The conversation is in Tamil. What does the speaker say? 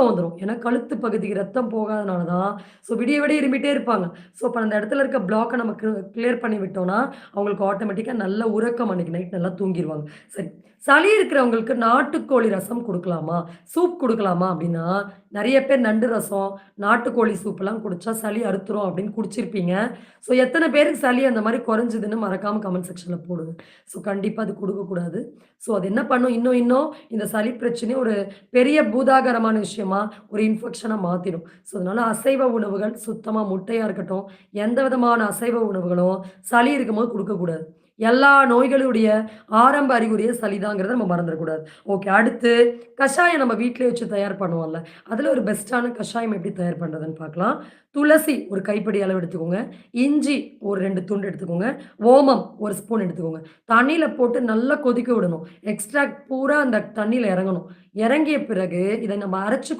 வந்துரும். ஏன்னா கழுத்து பகுதிக்கு ரத்தம் போகாதனால தான், ஸோ விடிய விடிய இருமிட்டே இருப்பாங்க. ஸோ அப்ப அந்த இடத்துல இருக்க பிளாக்க நம்ம கிளியர் பண்ணி விட்டோம்னா, அவங்களுக்கு ஆட்டோமேட்டிக்கா நல்ல உறக்கம் அன்னைக்கு நைட் நல்லா தூங்கிருவாங்க. சரி. சளி இருக்கிறவங்களுக்கு நாட்டுக்கோழி ரசம் குடுக்கலாமா? சூப் குடுக்கலாமா? அப்டின்னா, நெறைய பேர் நண்டு ரசம், நாட்டுக்கோழி சூப்லாம் குடிச்சா சளி அறுத்துரும் அப்டின்னு குடிச்சிருப்பீங்க. ஸோ எத்தன பேருக்கு சளி அந்த மாரி குறைஞ்சதுன்னு மறக்காம கமெண்ட் செக்ஷன்ல போடுங்க. ஸோ கண்டிப்பா அது குடுக்கக்கூடாது. ஸோ அது என்ன பண்ணும், இன்னும் இன்னும் இந்த சளி பிரச்சனைய ஒரு பெரிய பூதாகரமான விஷயமா, ஒரு இன்ஃபெக்ஷனா மாத்திடும். ஸோ அதனால அசைவ உணவுகள் சுத்தமா முட்டையா இருக்கட்டும், எந்த விதமான அசைவ உணவுகளும் சளி இருக்கும்போது குடுக்கக்கூடாது. எல்லா நோய்களுடைய ஆரம்ப அறிகுறியே சளிதாங்கிறத நம்ம மறந்துறக்கூடாது. ஓகே. அடுத்து கஷாயம் நம்ம வீட்லயே வச்சு தயார் பண்ணுவோம்ல. அதுல ஒரு பெஸ்ட்டான கஷாயம் எப்படி தயார் பண்றதுன்னு பார்க்கலாம். துளசி ஒரு கைப்பிடி அளவு எடுத்துக்கோங்க. இஞ்சி ஒரு 2 துண்டு எடுத்துக்கோங்க. ஓமம் 1 ஸ்பூன் எடுத்துக்கோங்க. தண்ணீல போட்டு நல்லா கொதிக்க விடணும். எக்ஸ்ட்ராக்ட் பூரா அந்த தண்ணீல இறங்கணும். இறங்கிய பிறகு இத நம்ம அரைச்சு கூட